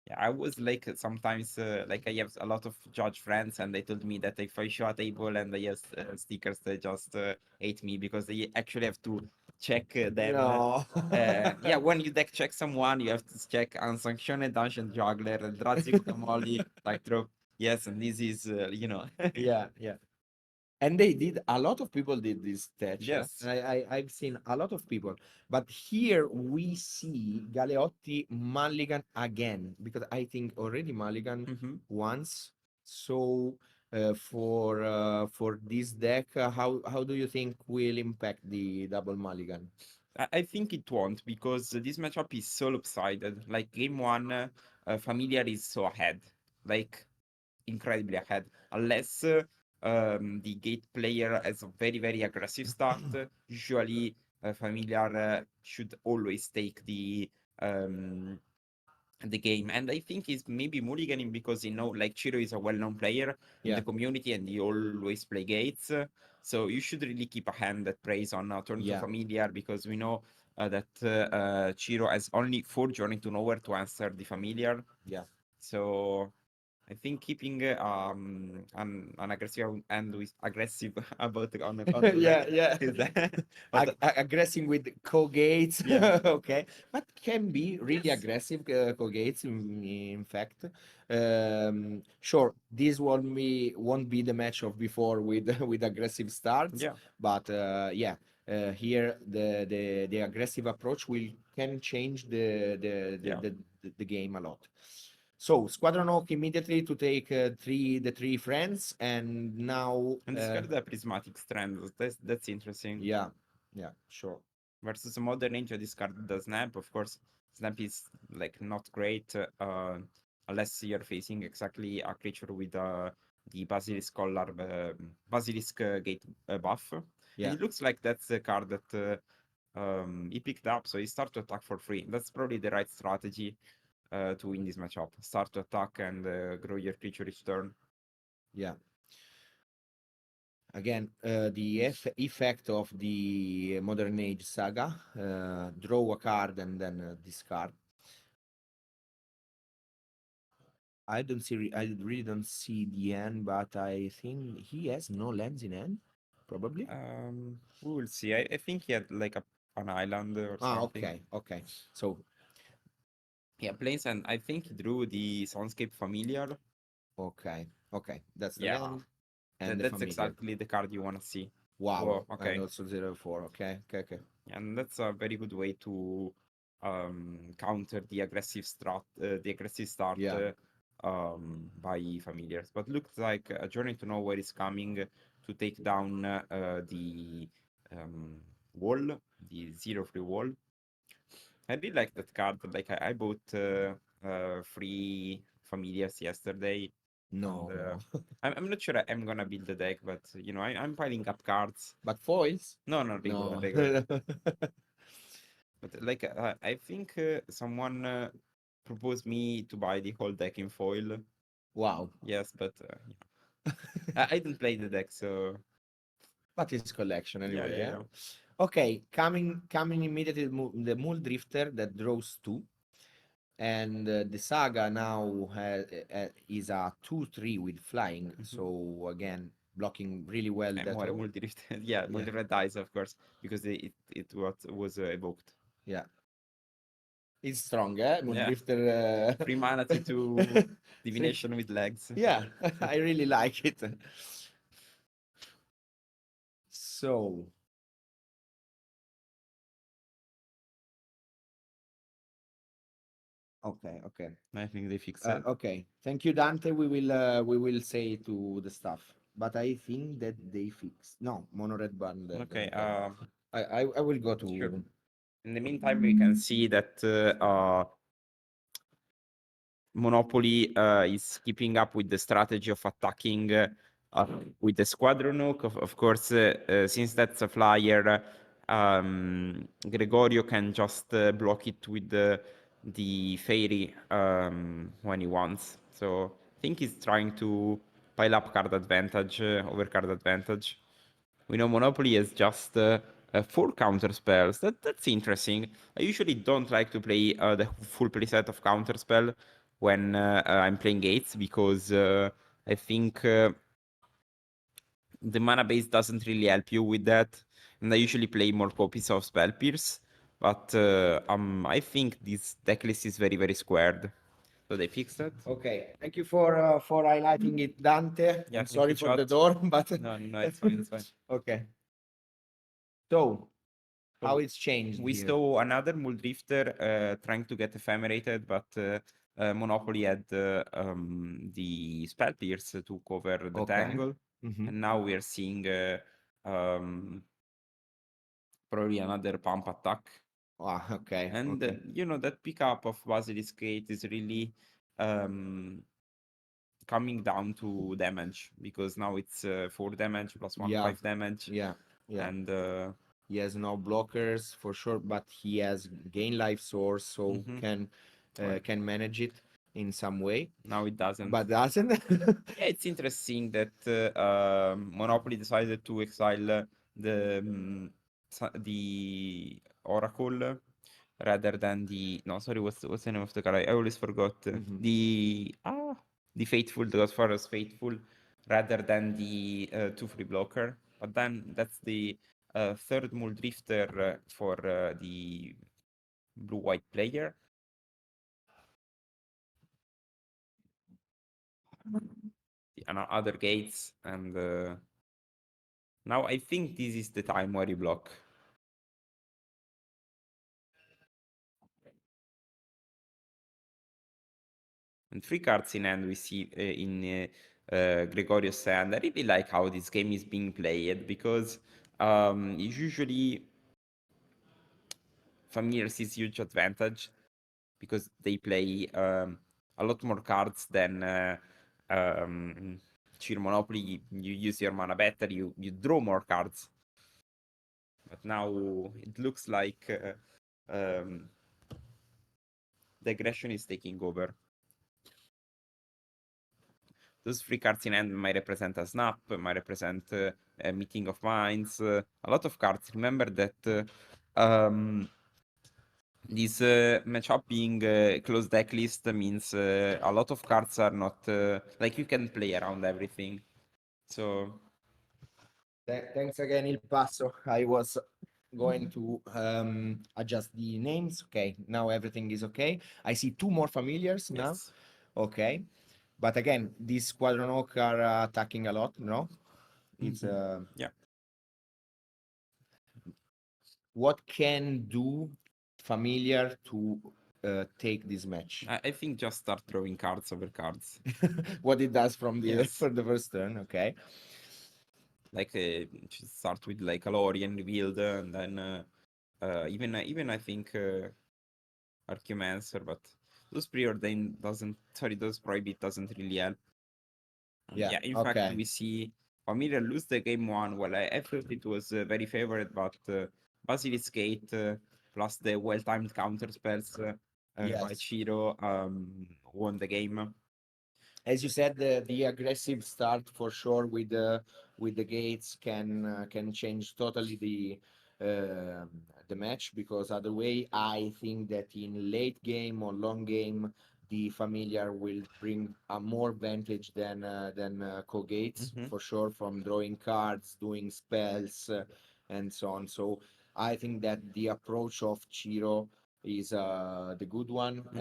Yeah, I was like sometimes like I have a lot of judge friends, and they told me that if I show a table and they have stickers, they just hate me because they actually have to check them. No. Yeah, when you deck check someone, you have to check unsanctioned dungeon juggler, Drazik Tamoli, like drop. Yes, and this is Yeah, yeah. And they did, a lot of people did this test. yes. I've seen a lot of people, but here we see Galeotti mulligan again, because I think already mulligan Hmm. once. So for this deck, how do you think will impact the double mulligan? I think it won't because this matchup is so lopsided. Like game one, Familiar is so ahead. Like incredibly ahead. Unless the gate player has a very, very aggressive start, usually Familiar should always take the game. And I think he's maybe mulliganing because like Chiro is a well-known player in Yeah, the community and he always play gates. So you should really keep a hand that plays on Turn to yeah, Familiar because we know that Chiro has only 4 Journey to Nowhere to answer the Familiar. yeah. So I think keeping an aggressive and with aggressive about on the Yeah, deck yeah. is that. But Aggressive with co-gates. yeah, Okay, but can be really yes, aggressive co-gates in fact. Sure, this won't be the match of before with with aggressive starts, yeah, but yeah, here the aggressive approach will can change yeah. the game a lot. So Squadron Oak immediately to take the three friends, and now And discard the prismatic strand. That's interesting. yeah, yeah, sure. Versus a modern ninja, discard the snap. Of course, snap is like not great unless you're facing exactly a creature with the Basilisk collar, Basilisk gate buff. And Yeah, it looks like that's the card that he picked up, so he start to attack for free. That's probably the right strategy to win this matchup. Start to attack and grow your creature each turn. yeah. Again, the effect of the Modern Age saga: draw a card and then discard. I don't see. I really don't see the end, but I think he has no lands in end. Probably. We will see. I think he had like an island or Ah, something. okay, okay. So, Yeah, planes, and I think he drew the Soundscape Familiar. okay, okay. That's the Yeah, land and the that's familiar. exactly the card you want to see. Wow, Oh, and okay. also 0 4. Okay, okay, okay. And that's a very good way to counter the aggressive start Yeah. by familiars. But looks like a Journey to Nowhere is coming to take down the um, wall, the 0 free wall. I really like that card. Like I bought 3 familiars yesterday, and No. I'm not sure I'm gonna build the deck, but I'm piling up cards. But foils? No, not regular, No. regular. But like I think someone proposed me to buy the whole deck in foil. Wow. Yes, but I didn't play the deck, so But it's collection yeah, anyway, yeah, yeah. yeah. Okay, coming immediately the Mule Drifter that draws two, and the Saga now is a 2/3 with flying. Hmm. So again, blocking really well And that more row. multi-rift, yeah, Yeah, multi-red dice, of course, because it was evoked. yeah. It's strong, eh? Mule Yeah, Drifter. 3 mana, 2/2 Three. divination with legs. Yeah, I really like it. So, okay, okay. I think they fixed it. Okay, thank you, Dante. We will say to the staff, but I think that they fixed. No, mono red band. Okay, Okay, I will go sure. to. In the meantime, we can see that Monopoli is keeping up with the strategy of attacking with the Squadron Hook. Of course, since that's a flyer, Gregorio can just block it with the Fairy when he wants. So I think he's trying to pile up card advantage over card advantage. We know Monopoly has just 4 counter spells. That's interesting. I usually don't like to play the full playset of counter spell when I'm playing gates, because I think the mana base doesn't really help you with that, and I usually play more copies of Spell Pierce. But I think this deck list is very, very squared. So they fixed it. Okay, thank you for highlighting it, Dante. Yeah, I'm thank sorry you, for the chat. door, but No, no, it's fine, it's fine. okay. So how So it's changed we here? saw another Muldrifter trying to get ephemerated, but Monopoly had the Spell Pierce to cover the Okay. tangle, Mm-hmm. and now we are seeing um, probably another pump attack. Ah, okay, And okay. you know, that pickup of Basilisk Gate is really um, coming down to damage, because now it's 4 damage plus 1 Yeah, 5 damage, yeah, yeah. and He has no blockers for sure, but he has gain life source, so mhm, can well, can manage it in some way, now it doesn't. but doesn't. Yeah, it's interesting that Monopoly decided to exile the Oracle rather than the, no, sorry, what's the name of the card? I always forgot. Mhm. The Faithful, the Godfather's Faithful, rather than the 2 free blocker. But then that's the third Muldrifter for the blue-white player. And other gates, and now I think this is the time where you block. And 3 cards in hand we see in Gregorio's hand. I really like how this game is being played, because usually Familiar sees huge advantage, because they play a lot more cards than Cheer Monopoly. You use your mana better, you draw more cards. But now it looks like the aggression is taking over. Those 3 cards in hand might represent a snap, might represent a meeting of minds, a lot of cards. Remember that this matchup being closed deck list means a lot of cards are not like you can play around everything. So Thanks again, Il Paso. I was going to adjust the names. Okay, now everything is okay. I see 2 more familiars now. yes. Okay, but again, these Squadron Oak are attacking a lot. No, it's Yeah. what can do familiar to take this match? I think just start throwing cards over cards. What it does from the Yes. for the first turn. Okay. Like just start with like a Lorien revealed, and then even I think Archeomancer, but those preordained doesn't, sorry, those prohibit doesn't really help. Yeah. Yeah, in fact, Okay. we see Familiar lose the game one. Well, I thought it was very favored, but Basilisk Gate plus the well-timed counter spells by Yes. Chiro won the game. As you said, the aggressive start for sure with the gates can change totally the match, because other way I think that in late game or long game the familiar will bring a more advantage than co-gates Hmm. for sure, from drawing cards, doing spells, and so on. So I think that the approach of Chiro is the good one, Hmm.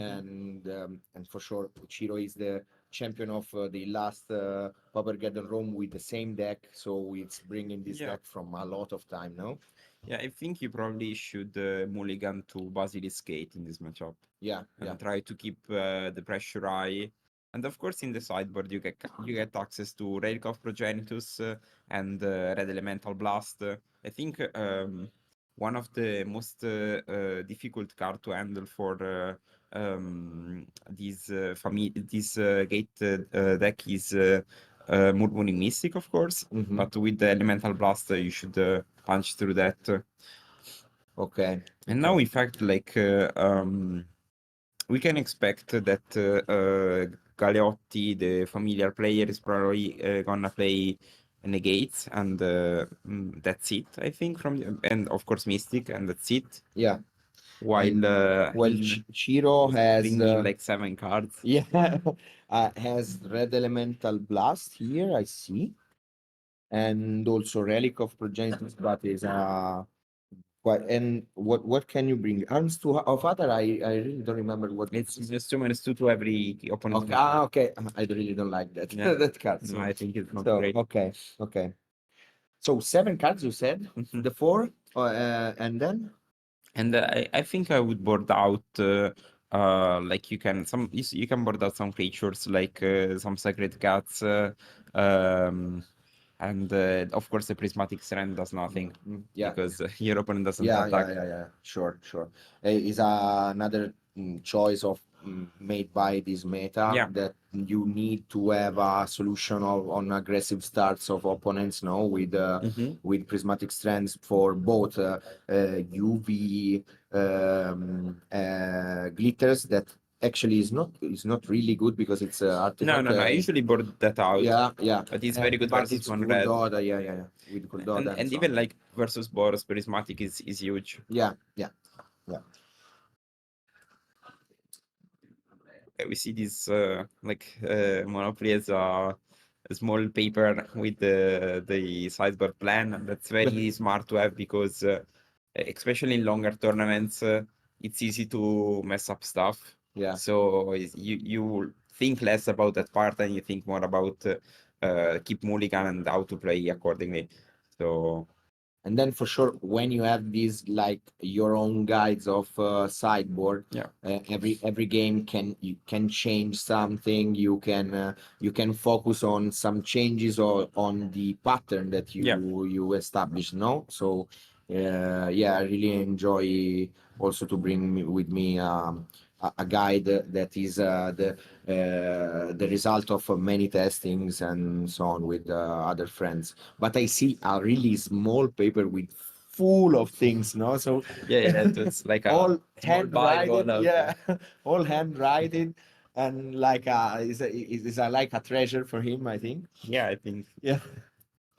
and for sure Chiro is the champion of the last Paupergeddon Rome with the same deck, so it's bringing this Yeah. deck from a lot of time now. Yeah, I think you probably should mulligan to Basilisk Gate in this matchup Yeah, yeah, and try to keep the pressure high. And of course, in the sideboard, you get access to Relic of Progenitus and Red Elemental Blast. I think one of the most difficult card to handle for this gate deck is Murmuring Mystic, of course. hmm But with the Elemental Blast, you should punch through that. okay, And now, okay, in fact, like we can expect that Galeotti, the familiar player, is probably gonna play Negates, and that's it. I think and of course Mystic, and that's it. yeah. while Chiro has bringing like 7 cards. yeah has red elemental blast here, I see, and also relic of progenitus, but is quite. And what can you bring? Arms to of other, I really don't remember what It's just 2 - 2 to every opponent. Okay, okay. I really don't like that Yeah. that card. No, So, I think it's not so great. okay, okay. So 7 cards you said, Mhm. the 4, and then And I think I would board out like you can board out some creatures like some sacred cats and of course the prismatic strand does nothing yeah, because your opponent doesn't yeah, attack. yeah. Sure, sure. Is another choice of made by this meta Yeah. that you need to have a solution of on aggressive starts of opponents, no, Hmm. with prismatic strands for both UV glitters that actually is not really good because it's No, artifact. no, no. I usually board that out, Yeah, yeah. but it's very good But versus it's one red. Gul'Dota, yeah, with Gul'Dota and And so even on. like versus Boros, prismatic is huge. Yeah, yeah, yeah. We see this Monopoly as a small paper with the sideboard plan, and that's very smart to have because especially in longer tournaments, it's easy to mess up stuff. Yeah. So you think less about that part and you think more about keep mulligan and how to play accordingly. So And then for sure, when you have these like your own guides of sideboard, yeah, every game you can change something. You can focus on some changes or on the pattern that yeah, you establish. No, so yeah, I really enjoy also to bring with me a guide that is the result of many testings and so on with other friends. But I see a really small paper with full of things, no? So yeah. It's like a all small Bible handwritten, of yeah, all handwritten, and like is a like a treasure for him, I think. yeah. I think Yeah,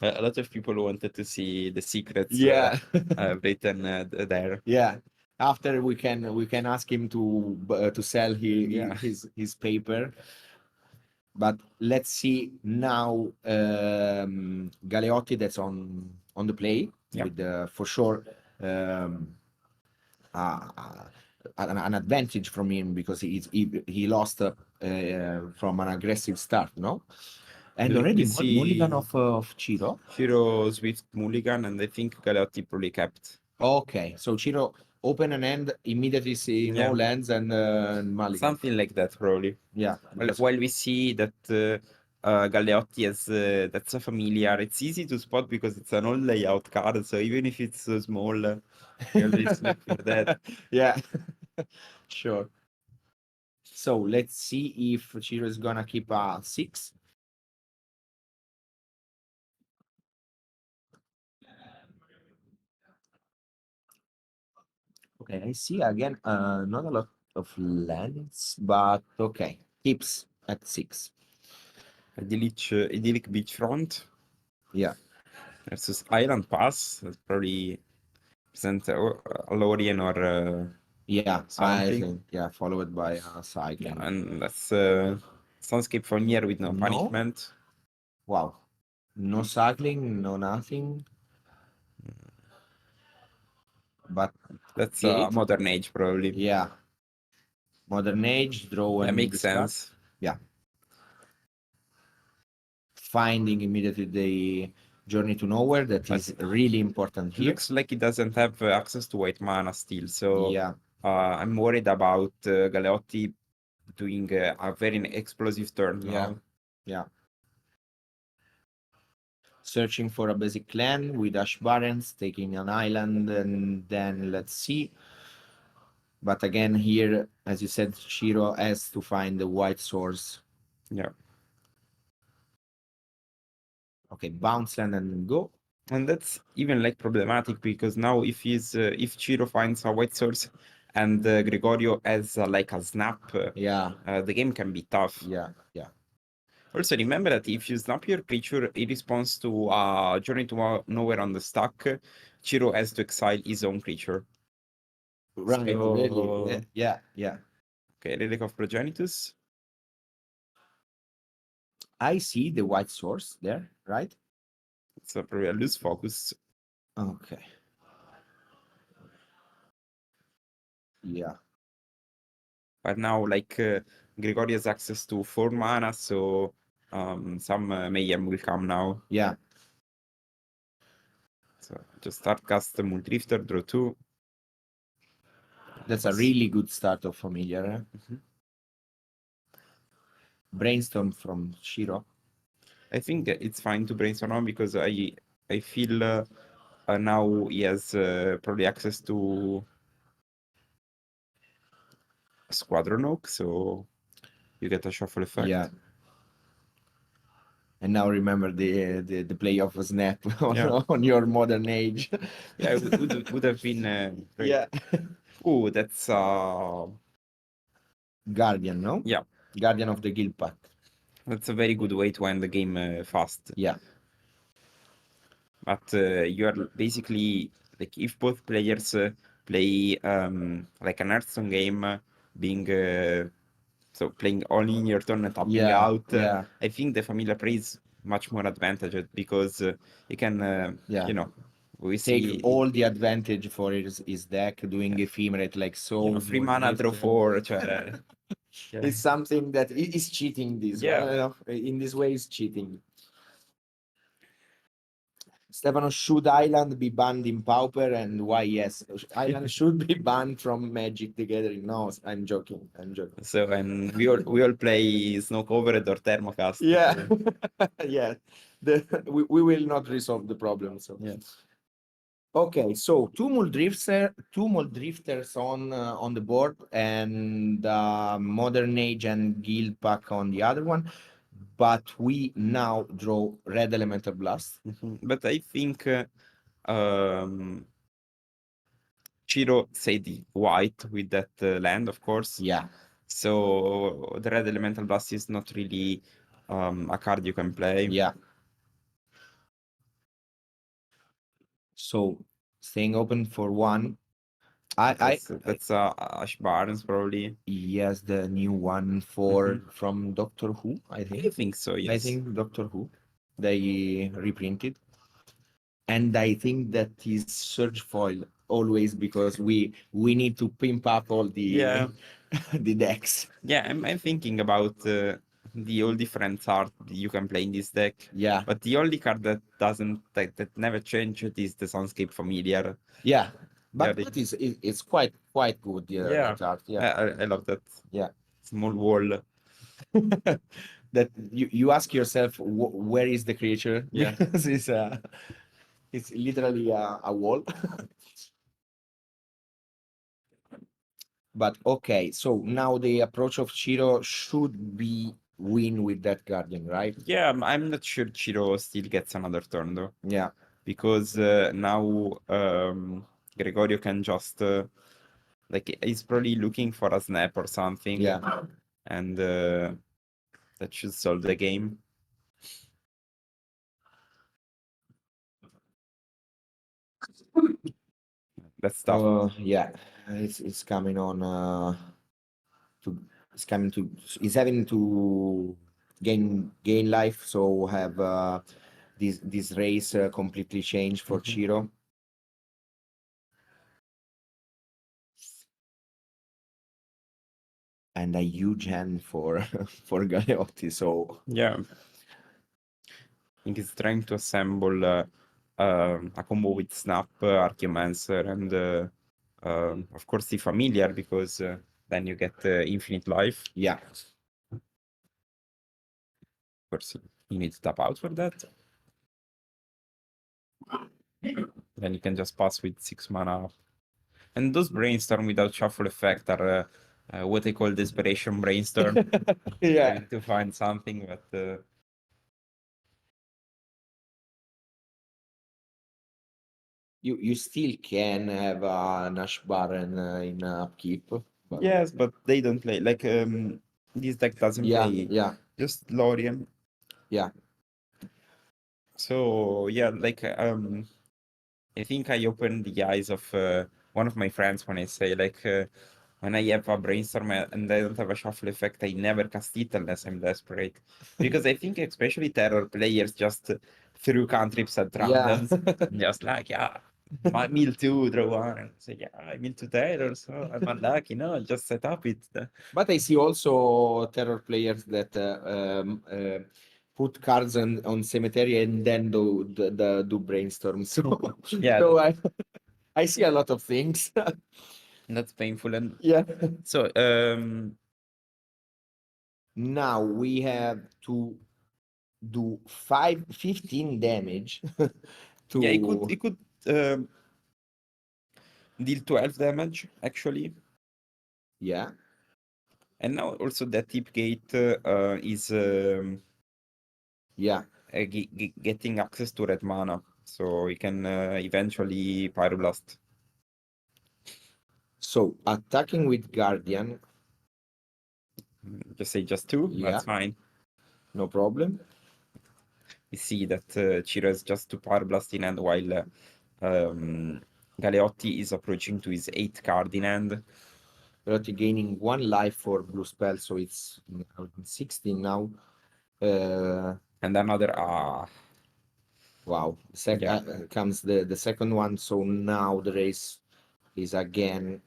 a lot of people wanted to see the secrets yeah, written there. yeah. After we can ask him to sell Yeah, his paper. But let's see now Galeotti that's on the play yeah. with for sure um, uh, an advantage from him because he lost from an aggressive start, no? And We already mulligan see of Ciro. Hero Swift Mulligan, and I think Galeotti probably kept. Okay, so Ciro open an end immediately see no Yeah, lands and mulligan. something like that probably. Yeah, because While we see that Galeotti has that's a familiar, it's easy to spot because it's an old layout card. So even if it's so small, you always look for that. yeah, sure. So let's see if Chiro is gonna keep a 6. Okay, I see again, not a lot of lands, but okay, keeps at 6. Idyllic Beachfront Yeah, versus Island Pass. That's probably present a Lorien or yeah, I something. think, yeah, followed by Yeah, cycling. and that's Sunscape Frontier with no No, punishment. wow, no cycling, no nothing, but That's gate. Modern Age probably. Yeah, modern age, draw That and makes discard. sense. Yeah, finding immediately the journey to nowhere. That But is really important it here. looks like it doesn't have access to white mana still, so Yeah, I'm worried about Galeotti doing a very explosive turn yeah, now. yeah. Searching for a basic clan with Ash Barrens, taking an island, and then let's see. But again, here, as you said, Shiro has to find the white source. Yeah. Okay, bounce land and go. And that's even like problematic because now if Chiro finds a white source and Gregorio has like a snap, Yeah, the game can be tough. yeah, yeah. Also, remember that if you snap your creature in response to Journey to Nowhere on the stack, Chiro has to exile his own creature. Right, really. So Yeah. okay, Relic of Progenitus. I see the white source there, right? It's probably a loose focus. Okay. Yeah. But now, like, Gregory has access to 4 mana, so some mayhem will come now. Yeah. So just start cast Muldrifter, draw 2. That's a really good start of familiar. Mhm. Brainstorm from Shiro. I think it's fine to brainstorm on because I feel now he has probably access to Squadron Oak, so you get a shuffle effect. Yeah. And now remember the play of a snap on, Yeah. on your modern age. Yeah, it would have been great. Yeah. Oh, that's Guardian, no? yeah, Guardian of the Guild Pack. that's a very good way to end the game fast. Yeah. But you are basically like if both players play like an Hearthstone game, being so playing only in your turn and tapping Yeah. out, Yeah. I think the familiar play is much more advantaged because you can, Yeah. you know, we Take see all the advantage for his deck, doing ephemerate like so. 3 mana draw 4, cioè, yeah. It's something that is cheating this Yeah. one. In this way, it's cheating. Stefano, should Island be banned in Pauper and why yes? Island should be banned from Magic the Gathering. No, I'm joking. I'm joking. So and we all play Snow Covered or Thermocast. Yeah. So, Yeah. We will not resolve the problem. So yeah. okay, so two more drifters on the board, and Modern Age and Guild Pack on the other one. But we now draw Red Elemental Blast. Mhm. But I think Chiro said white with that land, of course. Yeah, So the red elemental blast is not really a card you can play. yeah. So staying open for one. That's Ash Barnes probably. Yes, the new one from Doctor Who, I I think. think so, I yes. think Doctor Who. They reprinted. And I think that is Surge Foil always because we need to pimp up all the Yeah. the decks. Yeah, I'm thinking about the all different art you can play in this deck. Yeah, But the only card that doesn't that never changed is the Soundscape Familiar. yeah. Yeah, But that is it's quite good. Yeah, yeah. that art. Yeah, I love that yeah. small wall. That you ask yourself where is the creature? Yeah. Because it's literally a wall. But okay, so now the approach of Chiro should be win with that Guardian, right? Yeah, I'm not sure Chiro still gets another turn though. Yeah, Because now Gregorio can just like he's probably looking for a snap or something, yeah. and that should solve the game. That's tough. Yeah, it's coming on to it's coming to it's having to gain life, so have this race completely changed for Mhm. Chiro. And a huge hand for for Galeotti. So Yeah, I think he's trying to assemble a combo with Snap, Archaeomancer, and of course the Familiar, because then you get infinite life. yeah, Of course, you need to tap out for that. Then you can just pass with 6 mana up. And those brainstorm without shuffle effect are what I call desperation brainstorm. yeah. Trying to find something, but You still can have a Nash Baron in upkeep. But yes, but they don't play like this deck doesn't yeah, play yeah, just Lorien. yeah, So yeah, like I think I opened the eyes of one of my friends when I say like when I have a brainstorm and I don't have a shuffle effect, I never cast it unless I'm desperate. Because I think especially terror players just threw cantrips at Yeah. randoms, just like yeah, my mill two, draw one, and say yeah, I mill two terror, so I'm unlucky. No, just set up it. But I see also terror players that put cards on cemetery and then do brainstorm. So Yeah, so I see a lot of things. that's painful. And Yeah. so Now we have to do 15 damage yeah, to, it could um, deal 12 damage actually. yeah. And now also that tip gate is Yeah. getting access to red mana, so we can eventually pyroblast. So attacking with Guardian, Just say just two, yeah, that's fine. no problem. We see that Chiro has just two pyroblast in hand while Galeotti is approaching to his 8th card in hand. But gaining one life for blue spell, so it's now 16 now. And another Wow. yeah. Comes the second one, so now the race is again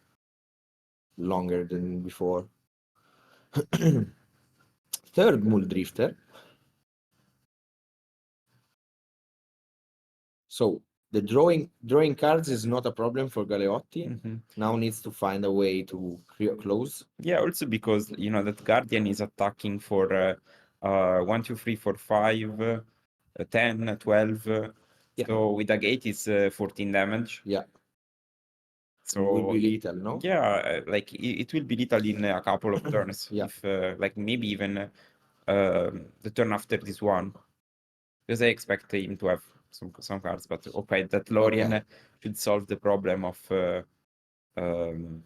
longer than before. Third Mule Drifter. So the drawing cards is not a problem for Galeotti. Mhm. Now needs to find a way to close. Yeah, also because you know that Guardian is attacking for 1, 2, 3, 4, 5, 10, 12. Yeah. So with a gate is 14 damage. Yeah. It will So be lethal, no? yeah, like it will be lethal in a couple of turns. Yeah. If like maybe even the turn after this one, because I expect him to have some cards. But okay, that Lorien Okay. should solve the problem of um,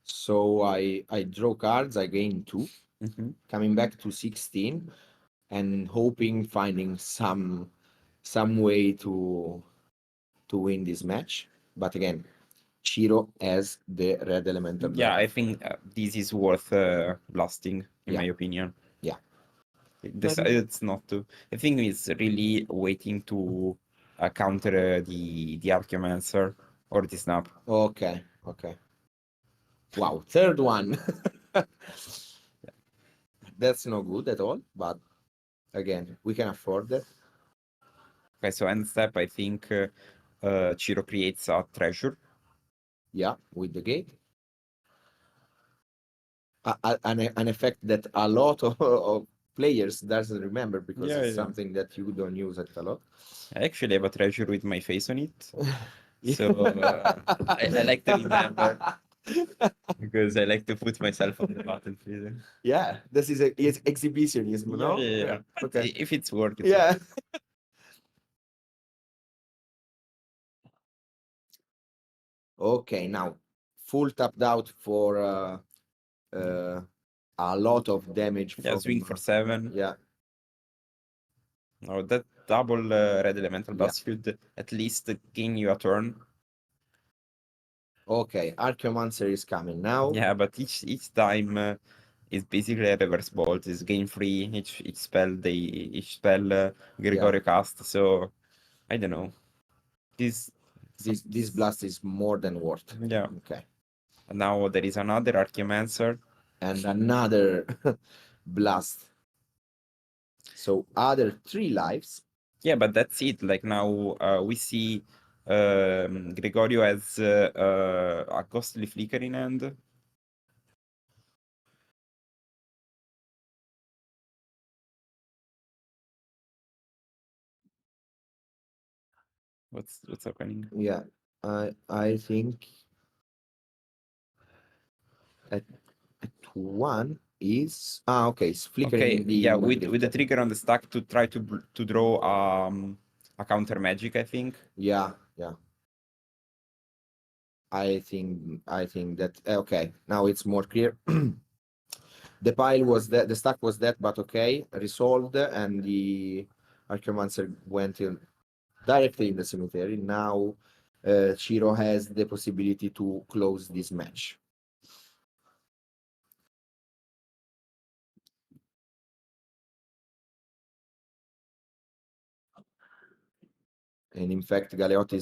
So I draw cards, I gain 2, mhm. coming back to 16 and hoping finding some way to win this match. But again, Chiro has the red elemental Yeah, I buff. think this is worth blasting, in Yeah, my opinion. yeah. This it's not to. I think it's really waiting to counter the Archaeomancer or the Snap. Okay, okay. Wow, third one. That's no good at all, but again, we can afford that. Okay, so end step, I think Chiro creates a treasure. Yeah, with the gate. An effect that a lot of players doesn't remember because Yeah, it's yeah. something that you don't use it a lot. I actually have a treasure with my face on it. Yeah. So I like to remember because I like to put myself on the battlefield. Yeah, this is it's exhibitionism, Yeah, no? yeah, yeah. Yeah. But Okay. if it's work, it's work. Yeah. Okay, now full tapped out for uh, a lot of damage Yeah, from swing for 7. yeah, No, that double red elemental yeah. blast should at least gain you a turn. Okay, Archaeomancer is coming now. Yeah, but each time is basically a reverse bolt. Is gain free each spell Yeah, Gregorio cast. So I don't know. This this blast is more than worth. yeah. Okay, Now there is another Archaeomancer. and another blast. So other 3 lives. Yeah, but that's it. Like now we see Gregorio has a ghostly flicker in hand. What's happening? Yeah, I think at, at one is okay. It's Okay, flickering the yeah, with the Muldrifter. trigger on the stack to try to draw a counter magic, I think. Yeah, yeah. I think that okay. Now it's more clear. The pile was that the stack was that, but okay, resolved, and the Archaeomancer went in directly in the cemetery. Now Ciro has the possibility to close this match. And in fact, Galeotti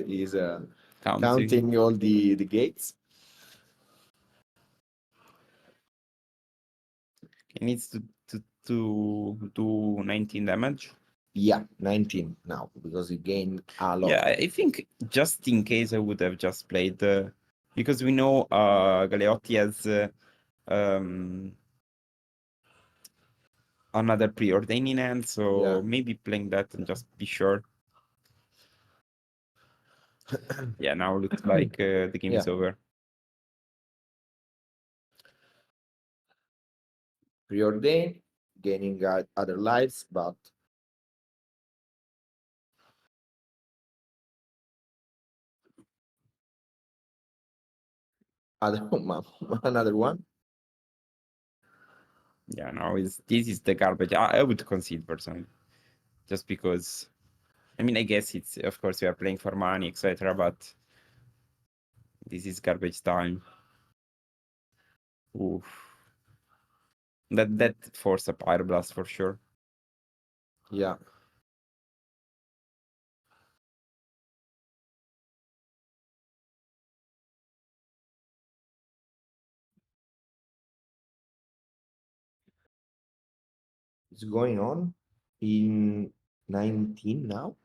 is counting all the gates. He needs to do 19 damage. Yeah, 19 now because he gained a lot. Yeah, I think just in case I would have just played because we know Galeotti has another preordain in hand, so Yeah. maybe playing that and just be sure. Yeah, now looks like the game is Yeah. over. Preordain, gaining other lives, but other another one. Yeah, now this is the garbage. I would concede personally, just because. I mean, I guess it's of course we are playing for money, etc. But this is garbage time. Oof. That forced a pyroblast for sure. Yeah. It's going on in 19 now,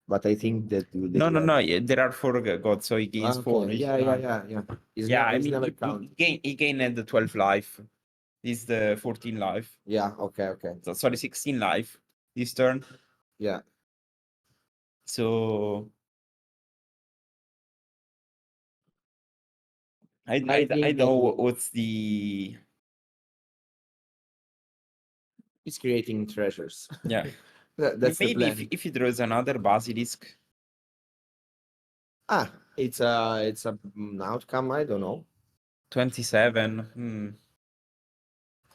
but I think that No. Yeah, there are four gods, so he gains four Okay. each Yeah, time. yeah. Yeah, I It's mean, never count. he gained the 12 life. This is the 14 life. Yeah. Okay. So, sorry, 16 life this turn. Yeah. So I I think know that what's the it's creating treasures. yeah. That's the Maybe plan. if he draws another basilisk. Ah, it's a outcome. I don't know. 27.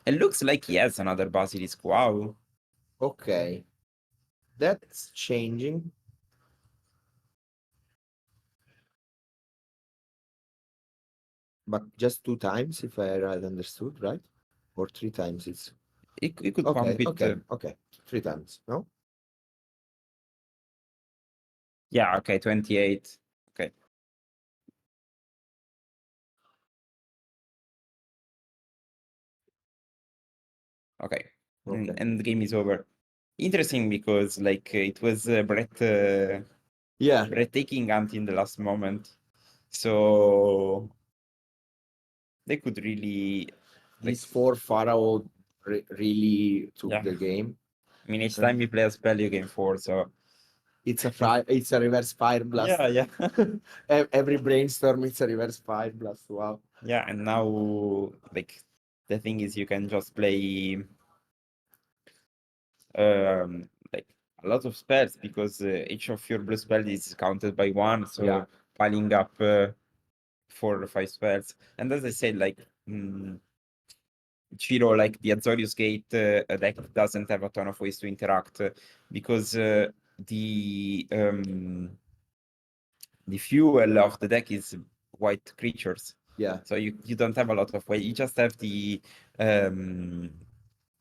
It looks like he has another basilisk. Wow. Okay, that's changing. But just two times, if I right understood, right? Or three times. It's He could okay. pump it. Okay. Three times. No. Yeah, okay, 28. Okay. Okay. Okay. And the game is over. Interesting because like it was Yeah. breathtaking until the last moment. So they could really like These four pharaoh really took yeah. the game. I mean each time you play a spell you gain 4, so It's a reverse fire blast. yeah. Every brainstorm it's a reverse fire blast. Wow. Yeah, and now like the thing is you can just play like a lot of spells because each of your blue spell is counted by one, so Yeah. piling up 4 or 5 spells. And as I said, like Chiro, like the Azorius Gate deck doesn't have a ton of ways to interact because the fuel of the deck is white creatures. Yeah. So you don't have a lot of way. You just have the um,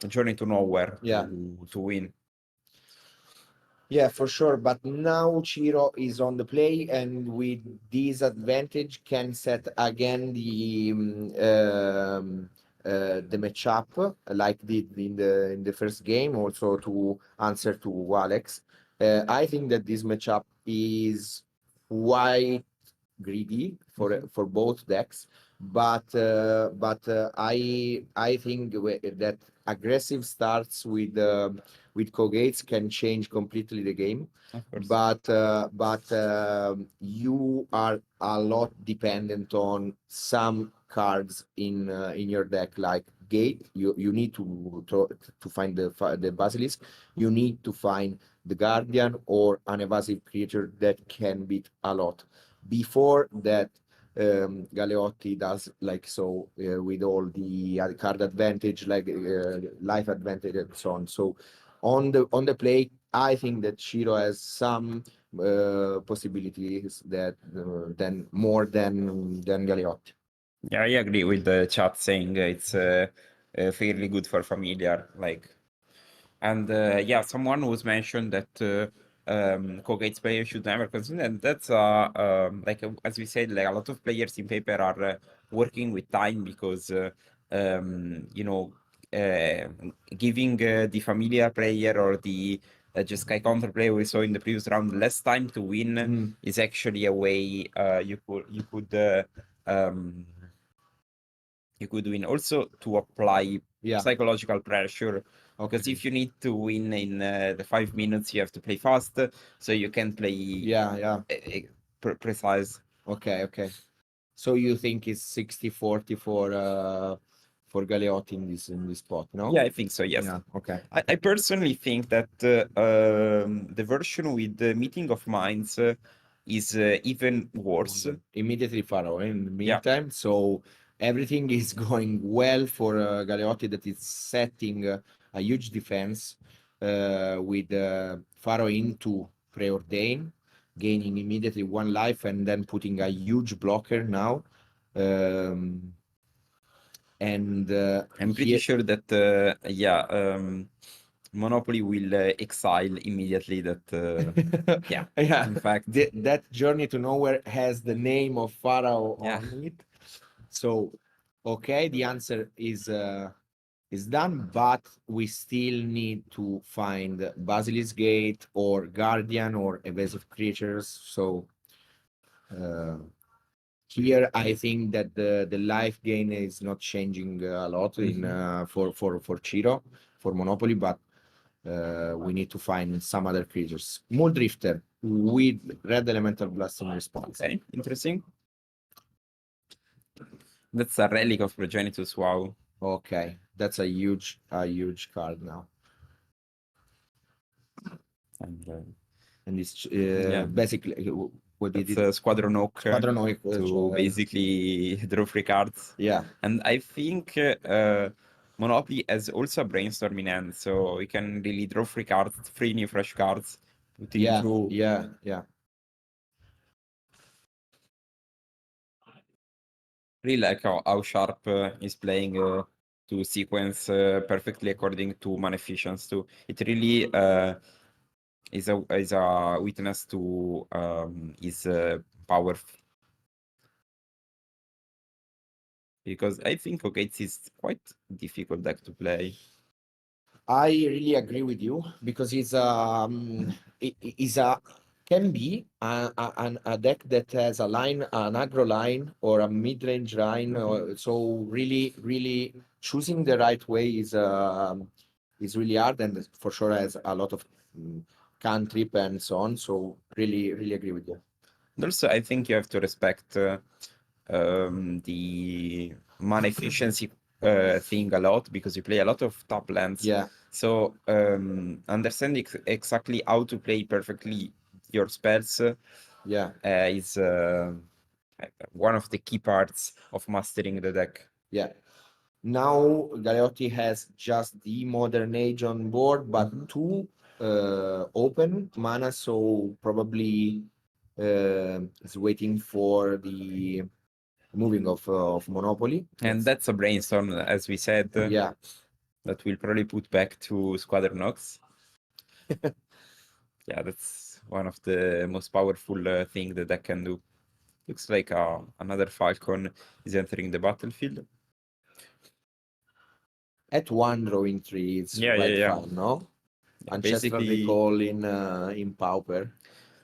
journey to nowhere Yeah. to win. Yeah, for sure. But now Chiro is on the play, and with this advantage, can set again the matchup like did in the first game. Also to answer to Alex, I think that this matchup is quite greedy for both decks, but I think that aggressive starts with Kogates can change completely the game. Of course. But you are a lot dependent on some cards in your deck, like Gate. You need to find the Basilisk. You need to find the Guardian or an evasive creature that can beat a lot. Before that, Galeotti does like so with all the card advantage, like life advantage and so on. So on the play, I think that Shiro has some possibilities that than more than Galeotti. Yeah, I agree with the chat saying it's fairly good for familiar. Like, and yeah, someone was mentioned that co-gates players should never consider, and that's like as we said, like a lot of players in paper are working with time because you know uh, giving the familiar player or the just Sky counter player we saw in the previous round less time to win is actually a way um, you could win. Also to apply Yeah. psychological pressure, because Okay. if you need to win in the 5 minutes, you have to play fast, so you can play Yeah. precise. Okay. Okay. So you think it's 60-40 for Galeotti in this spot, no? Yeah, I think so. Yes. Yeah. Okay. I personally think that the version with the meeting of minds is even worse. Immediately Faro in the Yeah. meantime. So everything is going well for Galeotti, that is setting a huge defense with Faro into preordain, gaining immediately one life and then putting a huge blocker now. Um, and I'm pretty sure that yeah, Monopoly will exile immediately that yeah, yeah, in fact. that journey to nowhere has the name of Pharaoh Yeah. on it. So, okay, the answer is done, but we still need to find Basilisk Gate or Guardian or evasive creatures. So uh, here I think that the life gain is not changing a lot in for Chiro for Monopoly, but we need to find some other creatures. Muldrifter with red elemental blast in response. Okay, interesting. That's a relic of Progenitus. Wow. Okay, that's a huge card now, And and it's yeah, basically what did that's it? a Squadron Oak Squadron Oak, to basically draw free cards. yeah, And I think Monopoly has also a brainstorm in hand, so we can really draw free cards, free new fresh cards, putting through. yeah. Really like how Sharp is playing to sequence perfectly according to Maleficence too. It really is a witness to his power, because I think Ogates is quite difficult deck to play. I really agree with you because it's a can be a deck that has a line, an aggro line or a mid-range line. So really choosing the right way is really hard, and for sure has a lot of cantrip and so on. So really agree with you. And also, I think you have to respect the mana efficiency thing a lot, because you play a lot of top lands. Yeah, So understanding exactly how to play perfectly your spells yeah, is one of the key parts of mastering the deck. yeah. Now Galeotti has just the modern age on board, but two open mana, so probably is waiting for the moving of Monopoly. And that's a brainstorm, as we said, Yeah, that we'll probably put back to Squadron Nox. Yeah, that's one of the most powerful thing the deck can do. Looks like another Falcon is entering the battlefield. at one drawing tree, it's quite Yeah. fun, no? Yeah, Ancestral Recall in Pauper.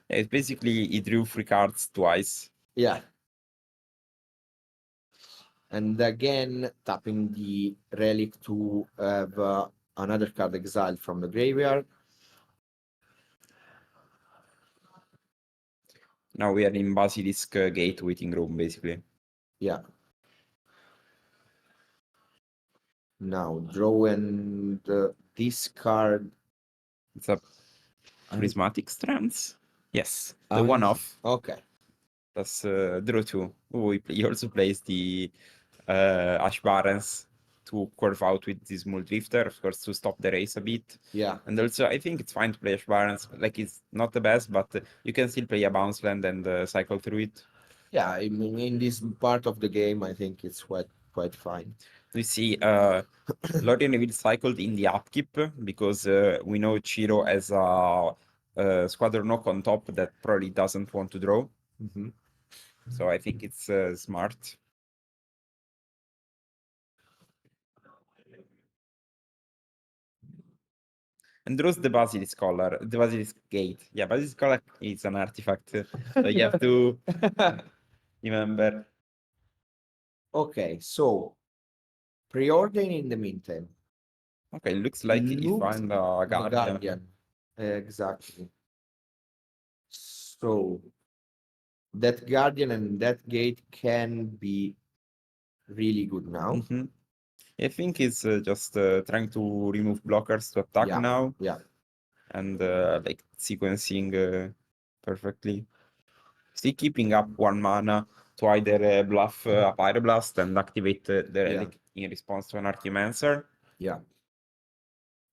it's basically he drew free cards twice. Yeah, and again tapping the relic to have another card exiled from the graveyard. Now we are in Basilisk Gate waiting room, basically. Yeah. Now draw and discard. It's a Prismatic Strands. Yes, the Ah, one off. okay. That's draw two. Oh, he also plays the Ash Barrens to curve out with this small drifter, of course, to stop the race a bit. Yeah. And also, I think it's fine to play Ash Barons. Like, it's not the best, but you can still play a bounce land and cycle through it. Yeah, I mean, in this part of the game, I think it's quite fine. We see Lorien will cycled in the upkeep because we know Chiro has a Squadron Knock on top that probably doesn't want to draw. Mm-hmm. So I think it's smart. And draws the Basilisk Collar, the Basilisk Gate. Yeah, Basilisk Collar is an artifact. So you have to remember. Okay, so preordain in the meantime. Okay, looks like he Looks found a the Guardian. Guardian. Exactly. So that Guardian and that gate can be really good now. Mhm. I think he's just trying to remove blockers to attack Yeah, now yeah, and like sequencing perfectly. Still keeping up 1 mana to either bluff a Pyroblast and activate the yeah, relic in response to an Archimancer. yeah.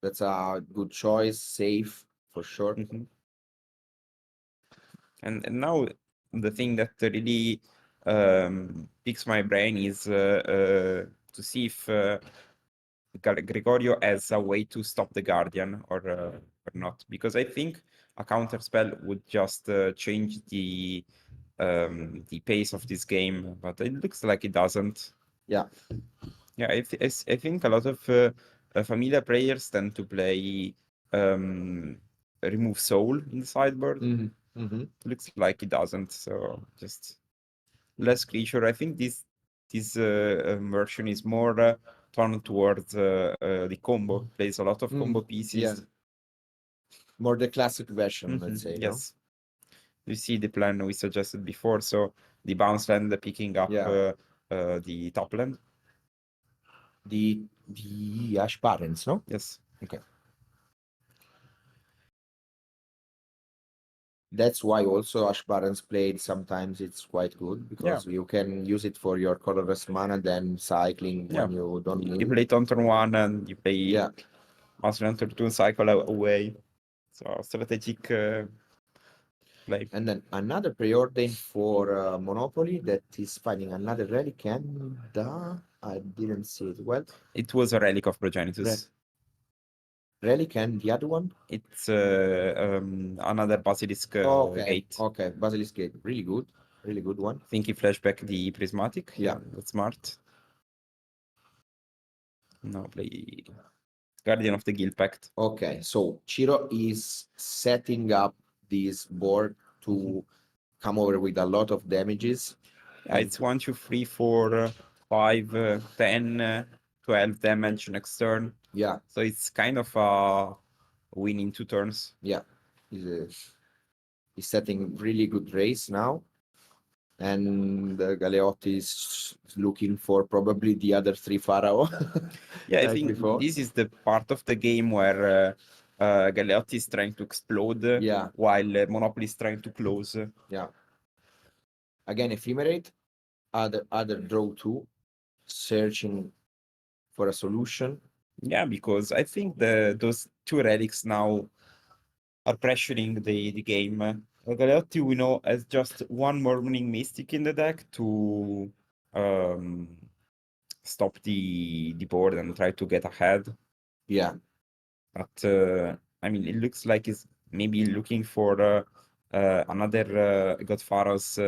That's a good choice, safe for sure. Mhm. And now the thing that really picks my brain is to see if Gregorio has a way to stop the Guardian or not, because I think a counter spell would just change the pace of this game, but it looks like it doesn't. Yeah. Yeah, I think a lot of familiar players tend to play remove soul in the sideboard. Mm-hmm. Mm-hmm. Looks like it doesn't, so just less creature. I think this version is more turned towards the combo. Plays a lot of combo pieces. Yeah. More the classic version, let's say, no? Yes. You see the plan we suggested before, so the bounce land picking up Yeah. the top land. The Ash Parents, no? Yes. Okay. That's why also Ash Barons played sometimes it's quite good Yeah. because you can use it for your colorless mana, then cycling Yeah. when you don't You need. play turn 1 and you play Yeah. Master Hunter 2 and cycle away. So strategic play. And then another preordain for Monopoly that is finding another relic and I didn't see it well. It was a relic of Progenitus. Relic and the other one? It's another Basilisk Okay. gate. Okay. Basilisk Gate. Really good. Really good one. I think he flashback the Prismatic. Yeah. That's smart. No, play Guardian of the Guild Pact. Okay. So Chiro is setting up this board to come over with a lot of damages. Yeah, it's 1, 2, 3, 4, 5, 10, 12 damage next turn. Yeah. So it's kind of a win in 2 turns. Yeah. He's setting really good race now. And Galeotti is looking for probably the other 3 Pharaoh. Yeah, I like think before. this is the part of the game where Galeotti is trying to explode Yeah. while Monopoly is trying to close. Yeah. Again, Ephemerate, other draw 2, searching for a solution. Yeah, because I think those 2 relics now are pressuring the game. Galeotti, we know, has just 1 Morning Mystic in the deck to um, stop the board and try to get ahead. Yeah. But I mean, it looks like he's maybe looking for another God Pharaoh's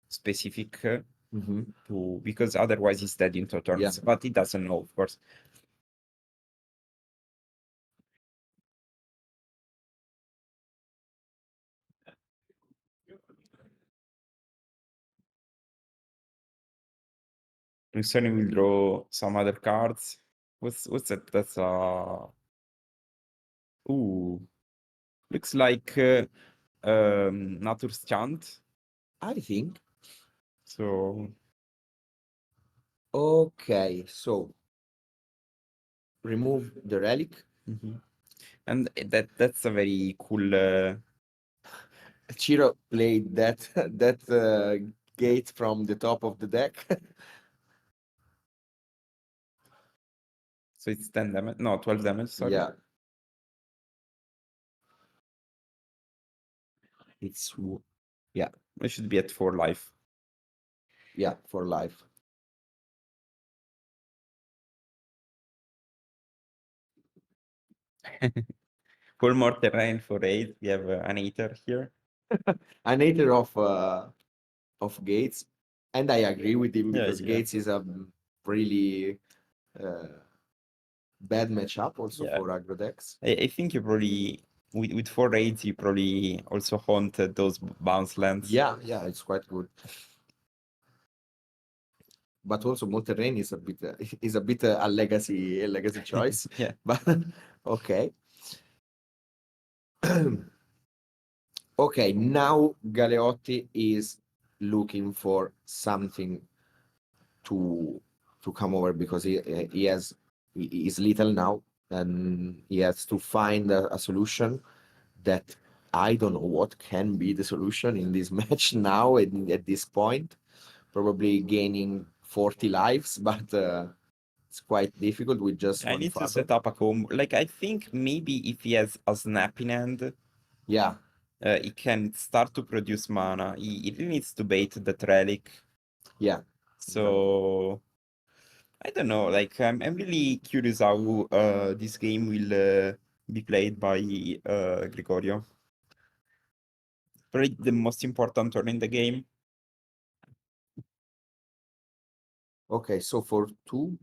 specific to because otherwise he's dead in 2 turns. Yeah. But he doesn't know, of course. Luciani will draw some other cards. What's that? That's ooh, looks like Natur's Chant. I think. So Okay. So remove the relic. and that's a very cool. Chiro played that gate from the top of the deck. So it's 10 damage. No, 12 damage, sorry. Yeah, it's yeah, It should be at 4 life. yeah, for life. For more terrain for 8, we have an Aether here. An hater of Gates, and I agree with him Yeah, because yeah. Gates is a really uh, bad matchup also Yeah. for aggro decks. I think you probably, with 4 raids, you probably also haunted those bounce lands. Yeah, yeah, it's quite good. But also Monterrain is a bit a legacy choice. Yeah. But okay. Okay, now Galeotti is looking for something to come over because he is little now and he has to find a solution that I don't know what can be the solution in this match now at this point. Probably gaining 40 lives, but it's quite difficult with just I one need to fathom. set up a combo. Like, I think maybe if he has a snap in hand, Yeah, he can start to produce mana. He really needs to bait that relic. yeah. So I don't know. Like, I'm really curious how this game will be played by Gregorio. Probably the most important turn in the game. Okay, so for two,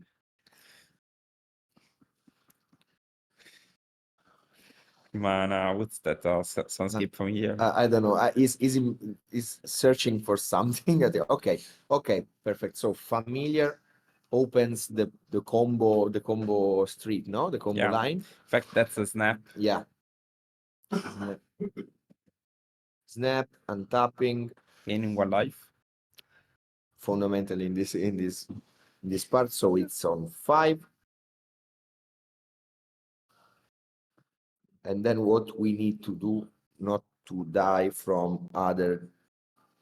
Mana, what's that? Soundscape familiar. I don't know. Is searching for something. Okay, okay, perfect. So familiar opens the combo street, no, the combo Yeah. line. In fact, that's a snap. Yeah, snap, snap, untapping. Gaining 1 life. Fundamentally in this part. So it's on 5, and then what we need to do not to die from other.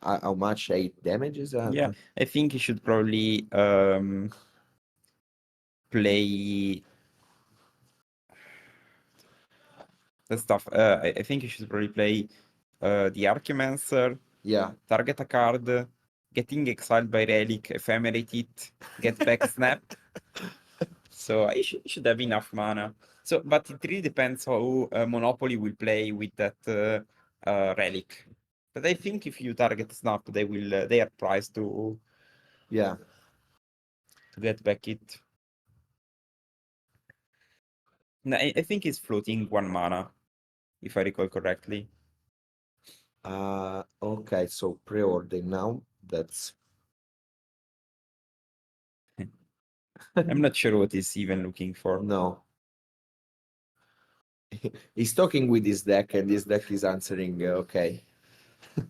How much 8 damages? Yeah, I think you should probably play the stuff. I think you should probably play the Archimancer, Yeah, target a card, getting exiled by relic, ephemerate it, get back snap. So I should have enough mana. So, but it really depends how Monopoly will play with that relic. But I think if you target snap, they are priced yeah. to get back it. No, I think it's floating 1 mana, if I recall correctly. Okay, so pre-order now. That's I'm not sure what he's even looking for. no. He's talking with his deck, and this deck is answering. Okay,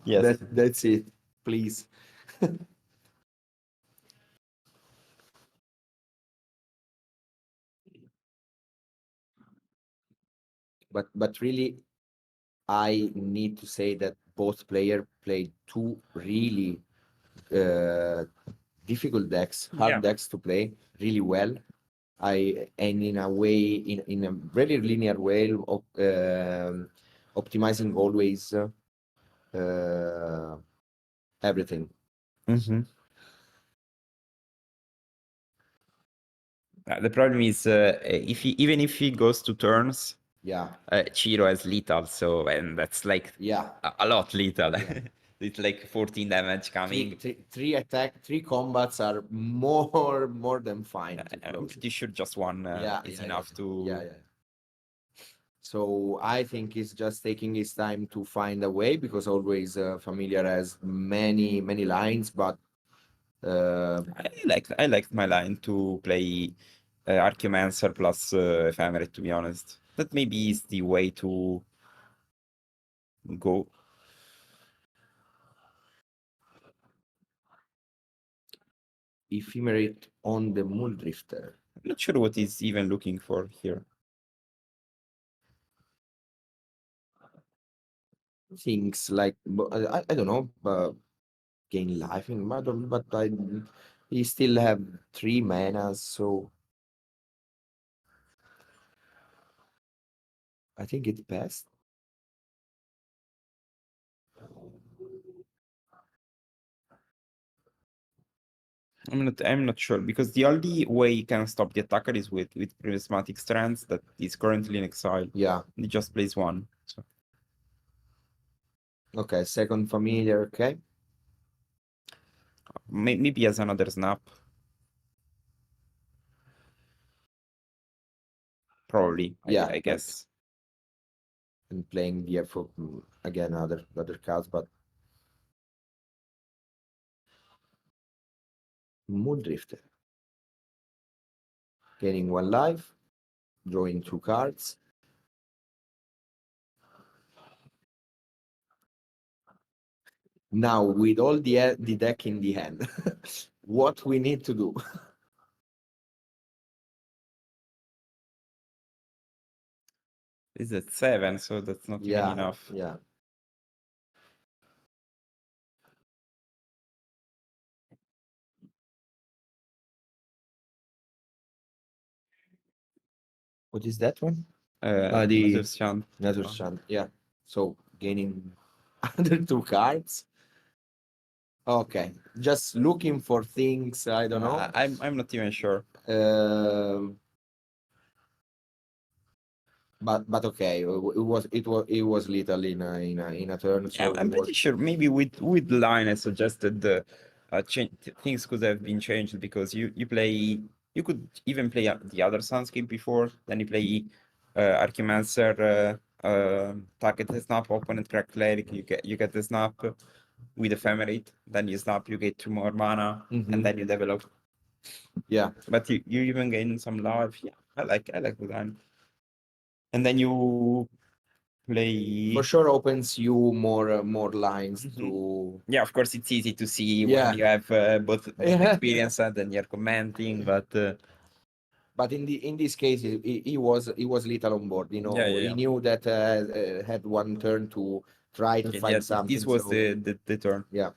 Yes. that's it. Please. But really, I need to say that both players played two really uh, difficult decks, Yeah. hard decks to play really well. And in a way, in a very linear way, optimizing always everything. Mm-hmm. The problem is even if he goes to turns, Yeah, Chiro has lethal, so and that's like yeah. a lot lethal. Yeah. It's like 14 damage coming. Three attack, 3 combats are more than fine to I'm close it. pretty sure just one Yeah, is yeah, enough yeah, to. yeah, yeah. So I think he's just taking his time to find a way because always familiar has many lines, but I liked my line to play Archeomancer plus Ephemerate, to be honest. That maybe is the way to go. ephemerate on the Muldrifter. I'm not sure what he's even looking for here. Things like I don't know, gain life in but he still have 3 manas, so I think it passed. I'm not sure because the only way you can stop the attacker is with prismatic strands that is currently in exile. Yeah. He just plays one. So Okay. Second familiar. Okay. maybe as another snap. Probably, Yeah. I guess. And playing the effort again, other cards, but Moondrifter. Gaining one life, drawing two cards. Now, with all the deck in the hand, what we need to do? It's at 7, so that's not even enough. Yeah. What is that one? The Mezzocielo. Nethershand. Yeah. So gaining other two cards. Okay. Just looking for things. I don't know. I'm not even sure. Um, but okay. It was little in a turn. So I'm pretty sure maybe with line I suggested the things could have been changed because you could even play the other Sunscape before, then you play Archimancer, target the snap, opponent crack cleric, you get the snap with ephemerate, then you snap, you get 2 more mana, and then you develop. Yeah. But you even gain some life. Yeah, I like the line. And then you play. For sure opens you more lines to. Yeah, of course, it's easy to see Yeah. when you have both experience and then you're commenting, but But in this case, he was little on board. Yeah. He knew that had one turn to try to yeah, find something. this was So the turn. yeah.